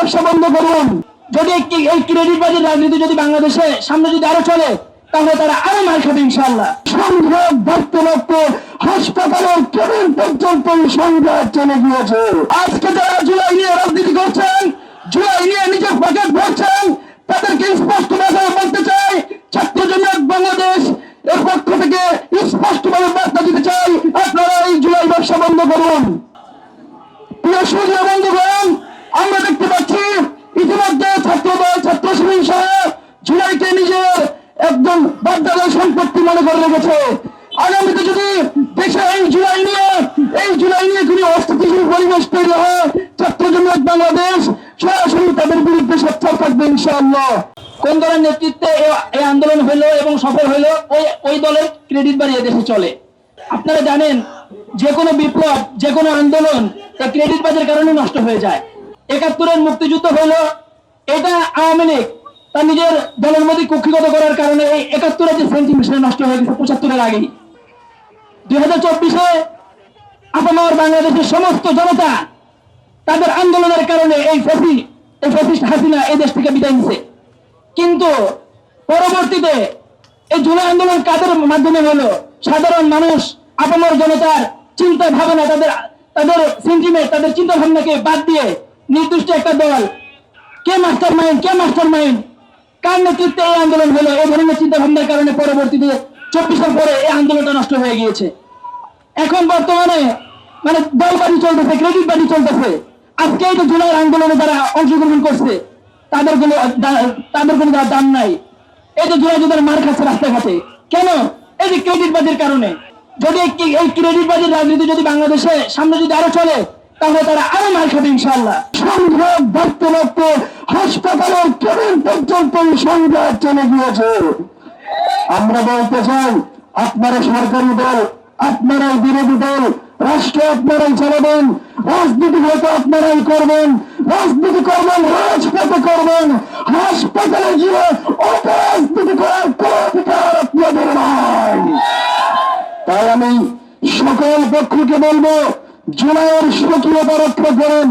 ব্যবসা বন্ধ করুন। যদি এই ক্রেডিটবাজির রাজনীতি যদি বাংলাদেশে সামনে যদি আরো চলে, তাহলে তারা আরো মার খাবে ইনশাআল্লাহ। সংঘাত দেখতে দেখতে হাসপাতালের কেবিন পর্যন্ত সংঘাত চলে গিয়েছে। আজকে যারা জুলাই নিয়ে রাজনীতি করছেন, জুলাই নিয়ে নিজের পকেট ভরছেন, তাদেরকে স্পষ্ট ভাষায় বলতে চাই, ছাত্র জনতা বাংলাদেশ এর পক্ষ থেকে স্পষ্টভাবে বার্তা দিতে চাই, আপনারা এই জুলাই ব্যবসা বন্ধ করুন। প্রিয় সুধীর বন্ধুগণ, আমরা দেখতে পাচ্ছি ইতিমধ্যে ছাত্রদল, ছাত্র শিবির সহ জুলাইকে নিজের একদম বাধ্যতার সম্পত্তি মনে করে রেখেছে। আগামীতে যদি দেশে এই জুলাই নিয়ে কোনো অস্থিতিশীল পরিবেশ তৈরি হয়, ছাত্র জনতা বাংলাদেশ সরাসরি তাদের বিরুদ্ধে সোচ্চার থাকবে ইনশাআল্লাহ। কোন দলের নেতৃত্বে এই আন্দোলন হইলো এবং সফল হইলো, ওই দলের ক্রেডিট বাড়িয়ে দেশে চলে। আপনারা জানেন, যে কোনো বিপ্লব, যে কোনো আন্দোলন তা ক্রেডিট বাজের কারণে নষ্ট হয়ে যায়। ৭১-এর মুক্তিযুদ্ধ হইলো, এটা আওয়ামী লীগ তার নিজের দলের মধ্যে কক্ষিগত করার কারণে এই ৭১-এর যে সেন্টিমেন্ট নষ্ট হয়ে গেছে ৭৫-এর আগেই। 2024-এ আপামর বাংলাদেশের সমস্ত জনতা তাদের আন্দোলনের কারণে এই ফ্যাসিস্ট হাসিনা এই দেশ থেকে বিদায় নিছে। কিন্তু পরবর্তীতে এই জুলাই আন্দোলন কাদের মাধ্যমে হলো? সাধারণ মানুষ, আপামর জনতার চিন্তা ভাবনা, তাদের সেন্টিমেন্ট, তাদের চিন্তা ভাবনাকে বাদ দিয়ে নির্দিষ্ট একটা দল, কে মাস্টার মাইন্ড, কার নেতৃত্বে এই আন্দোলন হলো, এই ধরনের চিন্তা ভাবনার কারণে পরবর্তীতে 24 পরে এই আন্দোলনটা নষ্ট হয়ে গিয়েছে। এখন বর্তমানে মানে দলবাজি চলতেছে, ক্রেডিট বাজি চলতেছে। আজকে এই যে জুলাই আন্দোলনে যারা অংশগ্রহণ করছে, তাদের কোনো দাম নাই। এই যে জুলাই যারা মার খাচ্ছে রাস্তাঘাটে, কেন? এই যে ক্রেডিট বাজির কারণে। যদি এই ক্রেডিট বাজির রাজনীতি যদি বাংলাদেশে সামনে যদি আরো চলে, তাহলে তারা আরো মার খাবে ইনশাআল্লাহ। সংঘাত দেখতে দেখতে হাসপাতালের কেবিন পর্যন্ত সংঘাত চলে গিয়েছে। আমরা বলতে চাই, আপনারা সরকারি দল, আপনারাই বিরোধী দল, রাষ্ট্র আপনারাই চালাবেন, রাজনীতি হয়তো আপনারাই করবেন, রাজনীতি করবেন, রাজপথে করবেন, হাসপাতালে গিয়ে অপরাজনীতি করার কোন অধিকার আপনাদের নাই। তাই আমি সকল পক্ষকে বলবো, জুলাইয়ের স্বকীয়তা রক্ষা করেন।